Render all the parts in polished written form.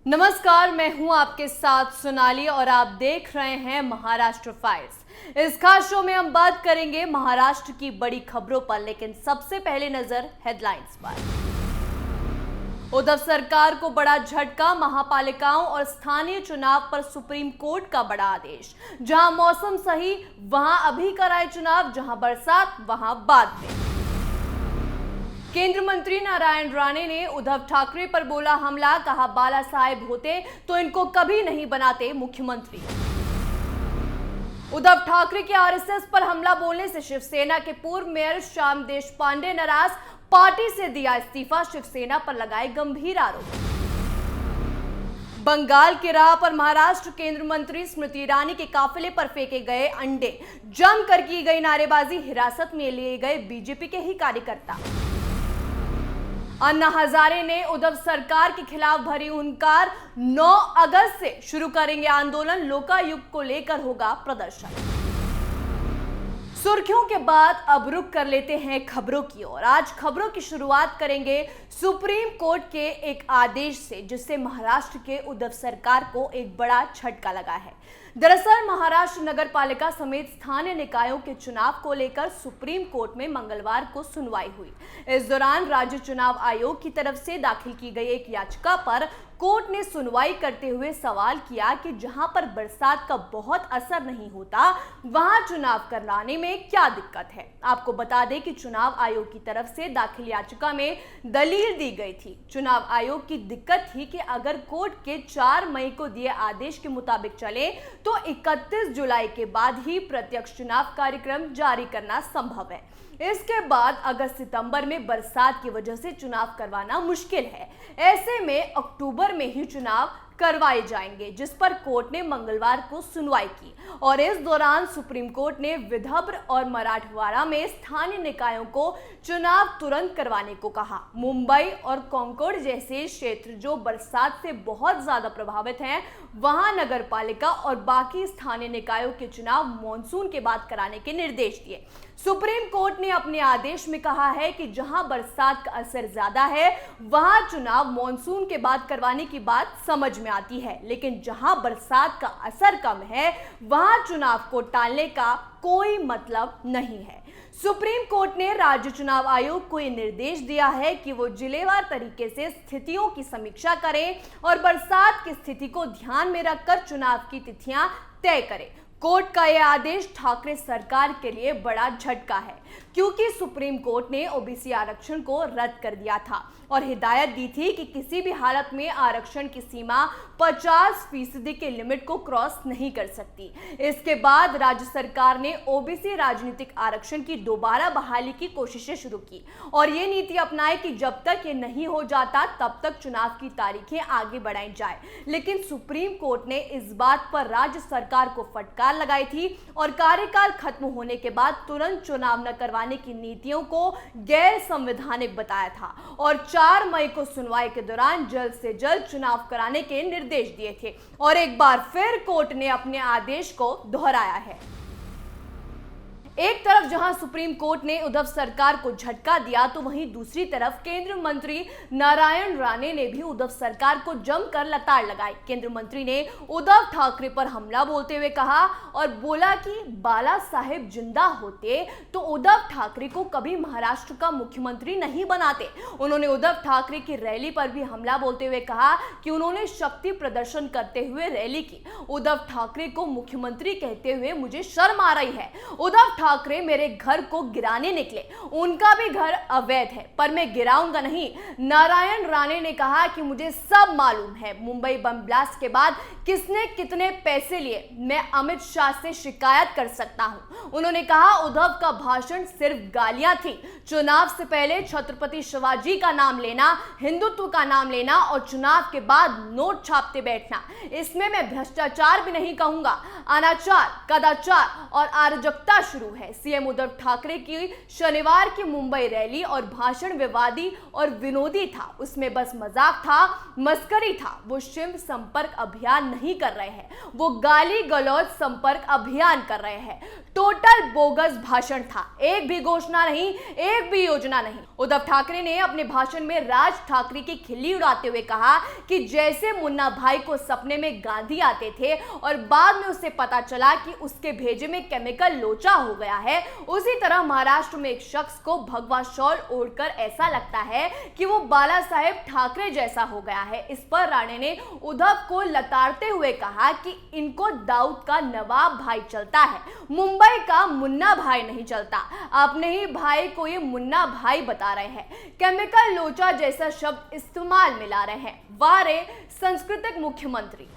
नमस्कार, मैं हूं आपके साथ सोनाली और आप देख रहे हैं महाराष्ट्र फाइल्स। इस खास शो में हम बात करेंगे महाराष्ट्र की बड़ी खबरों पर, लेकिन सबसे पहले नजर हेडलाइंस पर। उद्धव सरकार को बड़ा झटका, महापालिकाओं और स्थानीय चुनाव पर सुप्रीम कोर्ट का बड़ा आदेश। जहां मौसम सही वहां अभी कराए चुनाव, जहां बरसात वहां बाद में। केंद्रीय मंत्री नारायण राणे ने उद्धव ठाकरे पर बोला हमला, कहा बाला साहेब होते तो इनको कभी नहीं बनाते मुख्यमंत्री। उद्धव ठाकरे के आरएसएस पर हमला बोलने से शिवसेना के पूर्व मेयर श्याम देशपांडे नाराज, पार्टी से दिया इस्तीफा, शिवसेना पर लगाए गंभीर आरोप। बंगाल की राह पर महाराष्ट्र, केंद्रीय मंत्री स्मृति ईरानी के काफिले पर फेंके गए अंडे, जमकर की गई नारेबाजी, हिरासत में लिए गए बीजेपी के ही कार्यकर्ता। अन्ना हजारे ने उद्धव सरकार के खिलाफ भरी हुंकार, 9 अगस्त से शुरू करेंगे आंदोलन, लोकायुक्त को लेकर होगा प्रदर्शन। सुर्खियों के बाद अब रुक कर लेते हैं खबरों की ओर। आज खबरों की शुरुआत करेंगे सुप्रीम कोर्ट के एक आदेश से, जिससे महाराष्ट्र के उद्धव सरकार को एक बड़ा झटका लगा है। दरअसल महाराष्ट्र नगर पालिका समेत स्थानीय निकायों के चुनाव को लेकर सुप्रीम कोर्ट में मंगलवार को सुनवाई हुई। इस दौरान राज्य चुनाव आयोग की तरफ से दाखिल की गई एक याचिका पर कोर्ट ने सुनवाई करते हुए सवाल किया कि जहां पर बरसात का बहुत असर नहीं होता वहां चुनाव कराने में क्या दिक्कत है। आपको बता दें कि चुनाव आयोग की तरफ से दाखिल याचिका में दलील दी गई थी। चुनाव आयोग की दिक्कत थी कि अगर कोर्ट के 4 मई को दिए आदेश के मुताबिक चले तो 31 जुलाई के बाद ही प्रत्यक्ष चुनाव कार्यक्रम जारी करना संभव है। इसके बाद अगस्त सितंबर में बरसात की वजह से चुनाव करवाना मुश्किल है। ऐसे में अक्टूबर में ही चुनाव करवाए जाएंगे, जिस पर कोर्ट ने मंगलवार को सुनवाई की। और इस दौरान सुप्रीम कोर्ट ने विदर्भ और मराठवाड़ा में स्थानीय निकायों को चुनाव तुरंत करवाने को कहा। मुंबई और कोंकण जैसे क्षेत्र जो बरसात से बहुत ज्यादा प्रभावित हैं, वहां नगर पालिका और बाकी स्थानीय निकायों के चुनाव मॉनसून के बाद कराने के निर्देश दिए। सुप्रीम कोर्ट ने अपने आदेश में कहा है कि जहां बरसात का असर ज्यादा है वहां चुनाव मॉनसून के बाद करवाने की बात समझ में आती है, लेकिन जहां बरसात का असर कम है वहां चुनाव को टालने का कोई मतलब नहीं है। सुप्रीम कोर्ट ने राज्य चुनाव आयोग को यह निर्देश दिया है कि वो जिलेवार तरीके से स्थितियों की समीक्षा करें और बरसात की स्थिति को ध्यान में रखकर चुनाव की तिथियां तय करें। कोर्ट का यह आदेश ठाकरे सरकार के लिए बड़ा झटका है, क्योंकि सुप्रीम कोर्ट ने ओबीसी आरक्षण को रद्द कर दिया था और हिदायत दी थी कि किसी भी हालत में आरक्षण की सीमा 50% के लिमिट को क्रॉस नहीं कर सकती। इसके बाद राज्य सरकार ने ओबीसी राजनीतिक आरक्षण की दोबारा बहाली की कोशिशें शुरू की और ये नीति अपनाई कि जब तक ये नहीं हो जाता तब तक चुनाव की तारीखें आगे बढ़ाई जाए। लेकिन सुप्रीम कोर्ट ने इस बात पर राज्य सरकार को फटकार लगाई थी और कार्यकाल खत्म होने के बाद तुरंत चुनाव न करवाने की नीतियों को गैर संवैधानिक बताया था और 4 मई को सुनवाई के दौरान जल्द से जल्द चुनाव कराने के निर्देश दिए थे। और एक बार फिर कोर्ट ने अपने आदेश को दोहराया है। एक तरफ जहां सुप्रीम कोर्ट ने उद्धव सरकार को झटका दिया, तो वहीं दूसरी तरफ केंद्रीय मंत्री नारायण राणे ने भी उद्धव सरकार को जमकर लताड़ लगाई। केंद्रीय मंत्री ने उद्धव ठाकरे पर हमला बोलते हुए कहा और बोला कि बाला साहेब जिंदा होते तो उद्धव ठाकरे को कभी महाराष्ट्र का मुख्यमंत्री नहीं बनाते। उन्होंने उद्धव ठाकरे की रैली पर भी हमला बोलते हुए कहा कि उन्होंने शक्ति प्रदर्शन करते हुए रैली की। उद्धव ठाकरे को मुख्यमंत्री कहते हुए मुझे शर्म आ रही है। उद्धव ठाकरे मेरे घर को गिराने निकले, उनका भी घर अवैध है पर मैं गिराऊंगा नहीं। नारायण राणे ने कहा कि मुझे सब मालूम है, मुंबई बम ब्लास्ट के बाद किसने कितने पैसे लिए, मैं अमित शाह से शिकायत कर सकता हूं। उन्होंने कहा उद्धव का भाषण सिर्फ गालियां थी। चुनाव से पहले छत्रपति शिवाजी का नाम लेना, हिंदुत्व का नाम लेना और चुनाव के बाद नोट छापते बैठना, इसमें मैं भ्रष्टाचार भी नहीं कहूंगा, अनाचार, कदाचार और अराजकता शुरू है। है। सीएम उद्धव ठाकरे की शनिवार की मुंबई रैली और भाषण विवादी और विनोदी था, उसमें बस मजाक था, मस्करी था। वो शिव संपर्क अभियान नहीं कर रहे हैं, वो गाली गलौज संपर्क अभियान कर रहे हैं। टोटल बोगस भाषण था, एक भी घोषणा नहीं, एक भी योजना नहीं। उद्धव ठाकरे ने अपने भाषण में राज ठाकरे की खिल्ली उड़ाते हुए कहा कि जैसे मुन्ना भाई को सपने में गांधी आते थे और बाद में उसे पता चला कि उसके भेजे में केमिकल लोचा हो गया है, उसी तरह महाराष्ट्र में एक शख्स को भगवा शॉल ओढ़कर ऐसा लगता है कि वो बाला साहेब ठाकरे जैसा हो गया है। इस पर राणे ने उद्धव को लताड़ते हुए कहा कि इनको दाऊद का नवाब भाई चलता है, मुंबई का मुन्ना भाई नहीं चलता। अपने ही भाई को ये मुन्ना भाई बता रहे हैं, केमिकल लोचा जैसा शब्द इस्तेमाल में ला रहे हैं। वाह रे सांस्कृतिक मुख्यमंत्री।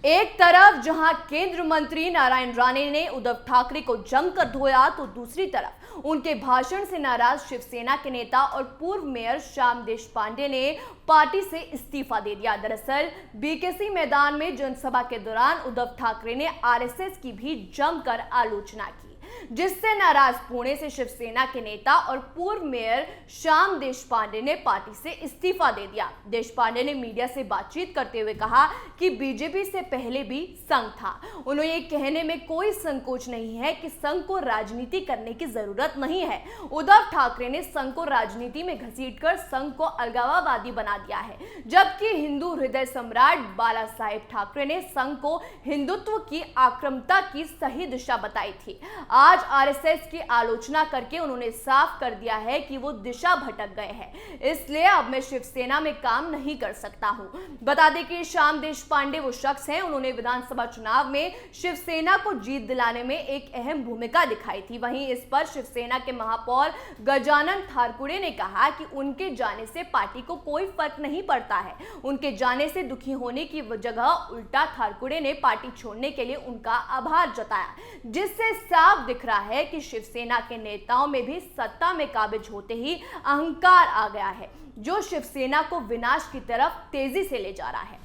एक तरफ जहां केंद्र मंत्री नारायण राणे ने उद्धव ठाकरे को जमकर धोया, तो दूसरी तरफ उनके भाषण से नाराज शिवसेना के नेता और पूर्व मेयर श्याम देशपांडे ने पार्टी से इस्तीफा दे दिया। दरअसल बीकेसी मैदान में जनसभा के दौरान उद्धव ठाकरे ने आरएसएस की भी जमकर आलोचना की, जिससे नाराज पुणे से शिवसेना के नेता और पूर्व मेयर श्याम देशपांडे ने पार्टी से इस्तीफा दे दिया। देशपांडे ने मीडिया से बातचीत करते हुए कहा कि बीजेपी से पहले भी संघ था। उन्हें ये कहने में कोई संकोच नहीं है कि संघ को राजनीति करने की जरूरत नहीं है। उद्धव ठाकरे ने संघ को राजनीति में घसीटकर संघ को अलगाववादी बना दिया है, जबकि हिंदू हृदय सम्राट बाला साहेब ठाकरे ने संघ को हिंदुत्व की आक्रामकता की सही दिशा बताई थी। आज आरएसएस की आलोचना करके उन्होंने साफ कर दिया है कि वो दिशा भटक गए हैं, इसलिए अब मैं शिवसेना में काम नहीं कर सकता हूं। बता दें कि श्याम देशपांडे वो शख्स हैं, उन्होंने विधानसभा चुनाव में शिवसेना को जीत दिलाने में एक अहम भूमिका दिखाई थी। वहीं इस पर शिवसेना के महापौर गजानन ठाकुरे ने कहा कि उनके जाने से पार्टी को कोई फर्क नहीं पड़ता है। उनके जाने से दुखी होने की जगह उल्टा ठाकुरे ने पार्टी छोड़ने के लिए उनका आभार जताया, जिससे साफ दिख रहा है कि शिवसेना के नेताओं में भी सत्ता में काबिज होते ही अहंकार आ गया है, जो शिवसेना को विनाश की तरफ तेजी से ले जा रहा है।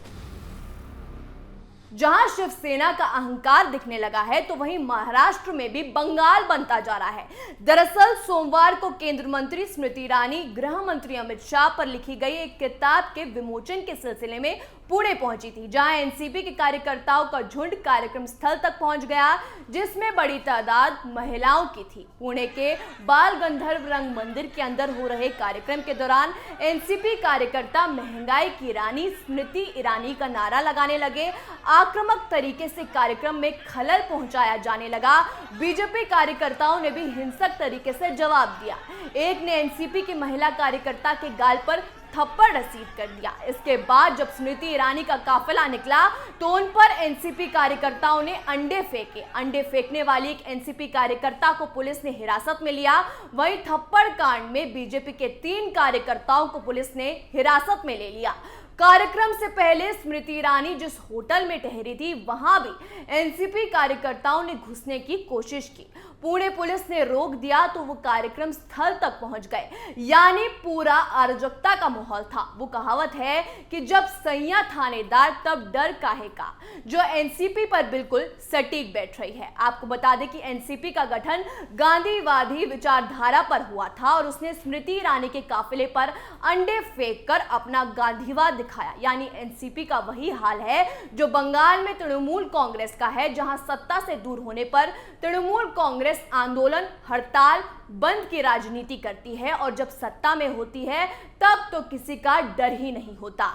जहां शिवसेना का अहंकार दिखने लगा है, तो वहीं महाराष्ट्र में भी बंगाल बनता जा रहा है। दरअसल सोमवार को केंद्र मंत्री स्मृति ईरानी गृह मंत्री अमित शाह पर लिखी गई एक किताब के विमोचन के सिलसिले में पुणे पहुंची थी, जहां एनसीपी के कार्यकर्ताओं का झुंड कार्यक्रम स्थल तक पहुंच गया, जिसमें बड़ी तादाद महिलाओं की थी। पुणे के बाल गंधर्व रंग मंदिर के अंदर हो रहे कार्यक्रम के दौरान एनसीपी कार्यकर्ता महंगाई की रानी स्मृति ईरानी का नारा लगाने लगे। आक्रामक तरीके से कार्यक्रम में खलल पहुंचाया जाने लगा। बीजेपी कार्यकर्ताओं ने भी हिंसक तरीके से जवाब दिया। एक ने एनसीपी की महिला कार्यकर्ता के गाल पर थप्पड़ रसीद कर दिया। इसके बाद जब स्मृति ईरानी का काफिला निकला, तो उन पर एनसीपी कार्यकर्ताओं ने अंडे फेंके। अंडे फेंकने वाली एक एनसीपी कार्यकर्ता को पुलिस ने हिरासत में लिया। वहीं थप्पड़ कांड में बीजेपी के 3 कार्यकर्ताओं को पुलिस ने हिरासत में ले लिया। कार्यक्रम से पहले स्मृति ईरानी जिस होटल में ठहरी थी, वहां भी एनसीपी कार्यकर्ताओं ने घुसने की कोशिश की। पुणे पुलिस ने रोक दिया तो वो कार्यक्रम स्थल तक पहुंच गए, यानी पूरा अराजकता का माहौल था। वो कहावत है कि जब सैया थानेदार तब डर काहे का, जो एनसीपी पर बिल्कुल सटीक बैठ रही है। आपको बता दें कि एनसीपी का गठन गांधीवादी विचारधारा पर हुआ था और उसने स्मृति ईरानी के काफिले पर अंडे फेंककर अपना गांधीवाद दिखाया। यानी एनसीपी का वही हाल है जो बंगाल में तृणमूल कांग्रेस का है, जहां सत्ता से दूर होने पर तृणमूल कांग्रेस आंदोलन, हड़ताल, बंद की राजनीति करती है और जब सत्ता में होती है तब तो किसी का डर ही नहीं होता।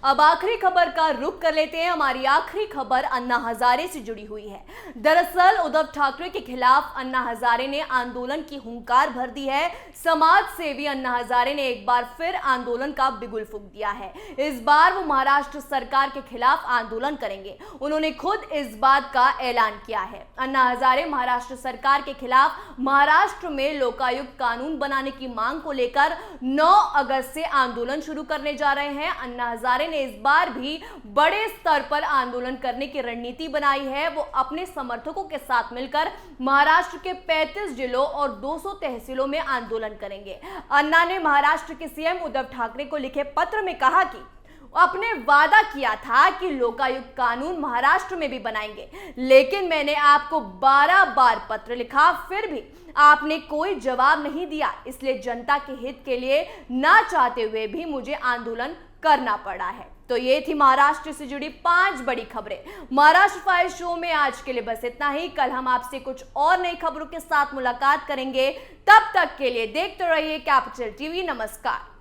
अब आखिरी खबर का रुख कर लेते हैं। हमारी आखिरी खबर अन्ना हजारे से जुड़ी हुई है। दरअसल उद्धव ठाकरे के खिलाफ अन्ना हजारे ने आंदोलन की हुंकार भर दी है। समाज सेवी अन्ना हजारे ने एक बार फिर आंदोलन का बिगुल फूंक दिया है। इस बार वो महाराष्ट्र सरकार के खिलाफ आंदोलन करेंगे। उन्होंने खुद इस बात का ऐलान किया है। अन्ना हजारे महाराष्ट्र सरकार के खिलाफ महाराष्ट्र में लोकायुक्त कानून बनाने की मांग को लेकर 9 अगस्त से आंदोलन शुरू करने जा रहे हैं। अन्ना हजारे ने इस बार भी बड़े स्तर पर आंदोलन करने की रणनीति बनाई है। वो अपने समर्थकों के साथ मिलकर महाराष्ट्र के 35 जिलों और 200 तहसीलों में आंदोलन करेंगे। अन्ना ने महाराष्ट्र के सीएम उद्धव ठाकरे को लिखे पत्र में कहा कि आपने वादा किया था कि लोकायुक्त कानून महाराष्ट्र में भी बनाएंगे, लेकिन मैंने आपको 12 बार पत्र लिखा, फिर भी आपने कोई जवाब नहीं दिया। इसलिए जनता के हित के लिए ना चाहते हुए भी मुझे आंदोलन करना पड़ा है। तो ये थी महाराष्ट्र से जुड़ी 5 बड़ी खबरें। महाराष्ट्र फाइल शो में आज के लिए बस इतना ही। कल हम आपसे कुछ और नई खबरों के साथ मुलाकात करेंगे। तब तक के लिए देखते रहिए कैपिटल टीवी। नमस्कार।